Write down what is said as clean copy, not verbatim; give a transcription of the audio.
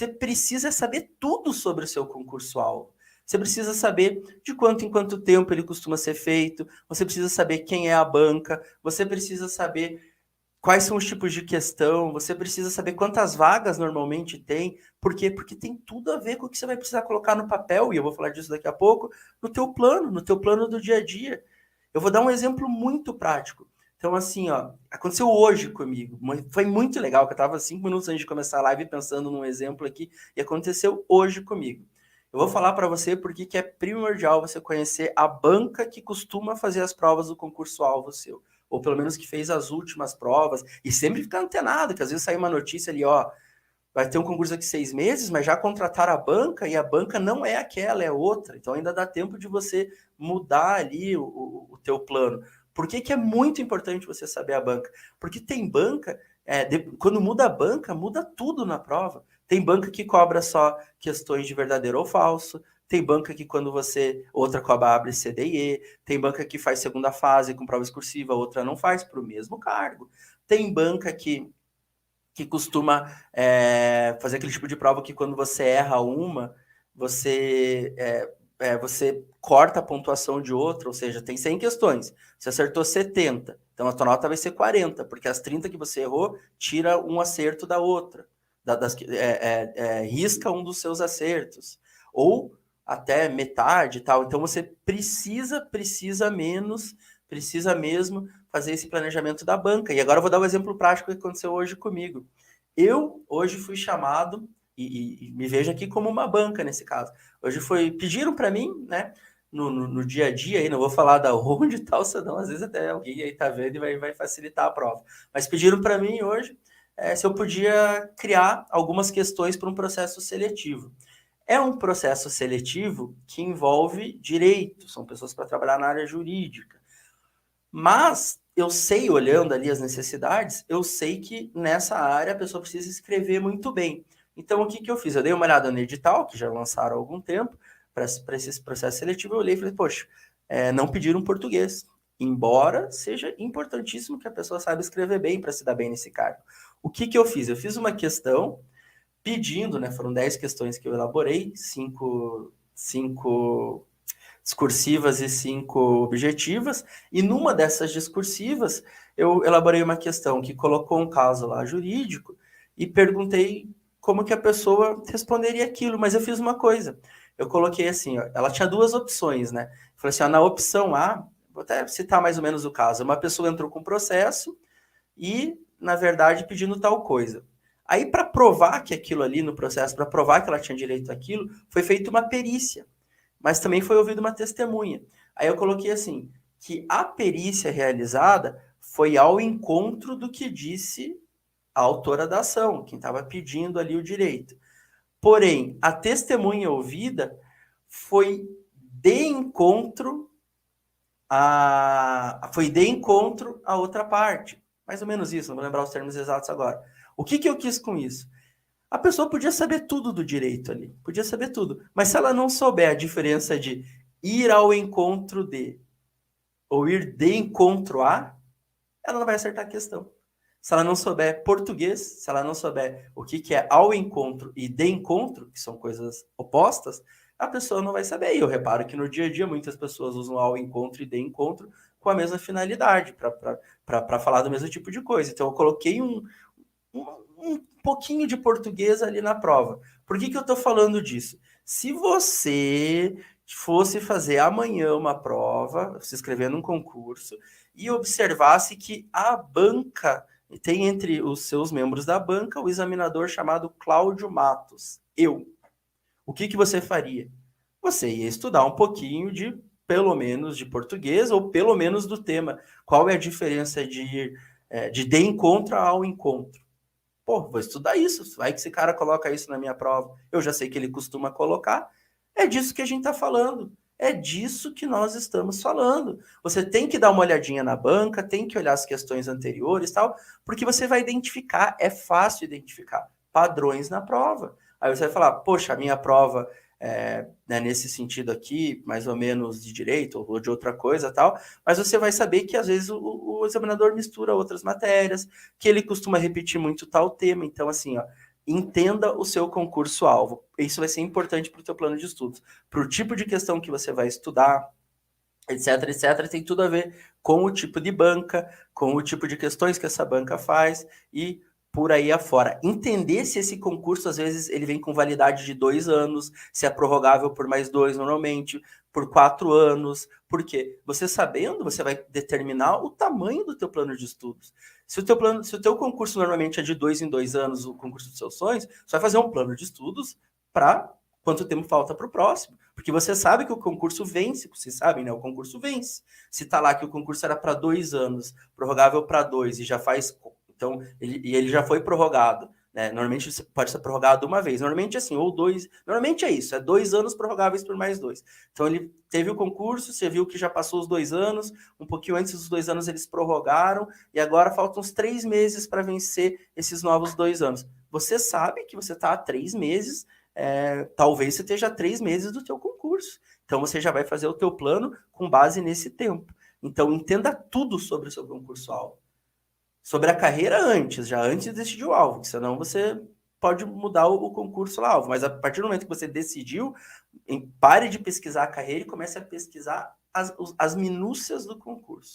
você precisa saber tudo sobre o seu concurso-alvo. Você precisa saber de quanto em quanto tempo ele costuma ser feito, você precisa saber quem é a banca, você precisa saber quais são os tipos de questão, você precisa saber quantas vagas normalmente tem. Por quê? Porque tem tudo a ver com o que você vai precisar colocar no papel, e eu vou falar disso daqui a pouco, no teu plano do dia a dia. Eu vou dar um exemplo muito prático. Então, assim, ó, aconteceu hoje comigo. Foi muito legal, que eu estava 5 minutos antes de começar a live pensando num exemplo aqui, e aconteceu hoje comigo. Eu vou falar para você porque que é primordial você conhecer a banca que costuma fazer as provas do concurso-alvo seu, ou pelo menos que fez as últimas provas, e sempre ficar antenado, que às vezes sai uma notícia ali, ó, vai ter um concurso daqui 6 meses, mas já contrataram a banca, e a banca não é aquela, é outra. Então ainda dá tempo de você mudar ali o teu plano. Por que que é muito importante você saber a banca? Porque tem banca, quando muda a banca, muda tudo na prova. Tem banca que cobra só questões de verdadeiro ou falso, tem banca que quando você, outra cobra abre C, D e E, tem banca que faz segunda fase com prova excursiva, outra não faz para o mesmo cargo. Tem banca que costuma fazer aquele tipo de prova que quando você erra uma, você corta a pontuação de outra, ou seja, tem 100 questões, você acertou 70, então a tua nota vai ser 40, porque as 30 que você errou, tira um acerto da outra, risca um dos seus acertos, ou até metade e tal. Então você precisa mesmo fazer esse planejamento da banca. E agora eu vou dar um exemplo prático que aconteceu hoje comigo. Eu hoje fui chamado, e me vejo aqui como uma banca nesse caso. Pediram para mim, né, no dia a dia, aí, não vou falar da onde e tal, senão às vezes até alguém aí tá vendo e vai facilitar a prova. Mas pediram para mim hoje se eu podia criar algumas questões para um processo seletivo. É um processo seletivo que envolve direito, são pessoas para trabalhar na área jurídica. Mas eu sei, olhando ali as necessidades, eu sei que nessa área a pessoa precisa escrever muito bem. Então, o que eu fiz? Eu dei uma olhada no edital, que já lançaram há algum tempo, para esse processo seletivo, eu olhei e falei, poxa, não pediram português, embora seja importantíssimo que a pessoa saiba escrever bem para se dar bem nesse cargo. O que eu fiz? Eu fiz uma questão pedindo, né? Foram 10 questões que eu elaborei, cinco discursivas e 5 objetivas, e numa dessas discursivas eu elaborei uma questão que colocou um caso lá jurídico e perguntei como que a pessoa responderia aquilo, mas eu fiz uma coisa, eu coloquei assim, ó, ela tinha duas opções, né? Falei assim, ó, na opção A, vou até citar mais ou menos o caso, uma pessoa entrou com processo e, na verdade, pedindo tal coisa. Aí, para provar que aquilo ali no processo, para provar que ela tinha direito àquilo, foi feita uma perícia, mas também foi ouvida uma testemunha. Aí eu coloquei assim, que a perícia realizada foi ao encontro do que disse a autora da ação, quem estava pedindo ali o direito. Porém, a testemunha ouvida foi de encontro à outra parte. Mais ou menos isso, não vou lembrar os termos exatos agora. O que eu quis com isso? A pessoa podia saber tudo do direito ali, podia saber tudo. Mas se ela não souber a diferença de ir ao encontro de ou ir de encontro a, ela não vai acertar a questão. Se ela não souber português, se ela não souber o que é ao encontro e de encontro, que são coisas opostas, a pessoa não vai saber. E eu reparo que no dia a dia muitas pessoas usam ao encontro e de encontro com a mesma finalidade, para falar do mesmo tipo de coisa. Então eu coloquei um pouquinho de português ali na prova. Por que eu estou falando disso? Se você fosse fazer amanhã uma prova, se inscrever num concurso, e observasse que a banca tem entre os seus membros da banca o examinador chamado Cláudio Matos, eu. O que você faria? Você ia estudar um pouquinho de, pelo menos, de português, ou pelo menos do tema. Qual é a diferença de ir de encontro ao encontro? Pô, vou estudar isso. Vai que esse cara coloca isso na minha prova. Eu já sei que ele costuma colocar. É disso que a gente está falando. É disso que nós estamos falando. Você tem que dar uma olhadinha na banca, tem que olhar as questões anteriores e tal, porque você vai identificar, é fácil identificar padrões na prova. Aí você vai falar, poxa, a minha prova né, nesse sentido aqui, mais ou menos de direito ou de outra coisa tal, mas você vai saber que às vezes o examinador mistura outras matérias, que ele costuma repetir muito tal tema. Então, assim, ó, entenda o seu concurso-alvo. Isso vai ser importante para o teu plano de estudos. Para o tipo de questão que você vai estudar, etc, etc, tem tudo a ver com o tipo de banca, com o tipo de questões que essa banca faz e por aí afora. Entender se esse concurso, às vezes, ele vem com validade de 2 anos, se é prorrogável por mais 2 normalmente, por 4 anos, porque você sabendo, você vai determinar o tamanho do teu plano de estudos. Se o teu concurso normalmente é de 2 em 2 anos, o concurso dos seus sonhos, você vai fazer um plano de estudos para quanto tempo falta para o próximo. Porque você sabe que o concurso vence, vocês sabem, né? O concurso vence. Se tá lá que o concurso era para 2 anos, prorrogável para 2, e já faz. Então, ele já foi prorrogado. Né? Normalmente pode ser prorrogado uma vez. Normalmente assim, ou 2. Normalmente é isso, é 2 anos prorrogáveis por mais 2. Então ele teve o concurso, você viu que já passou os 2 anos, um pouquinho antes dos 2 anos eles prorrogaram, e agora faltam uns 3 meses para vencer esses novos 2 anos. Você sabe que você está há 3 meses talvez você esteja 3 meses do teu concurso. Então você já vai fazer o teu plano com base nesse tempo. Então entenda tudo sobre o seu concurso-alvo. Sobre a carreira antes, já antes de decidir o alvo, senão você pode mudar o concurso-alvo. Mas a partir do momento que você decidiu, pare de pesquisar a carreira e comece a pesquisar as minúcias do concurso.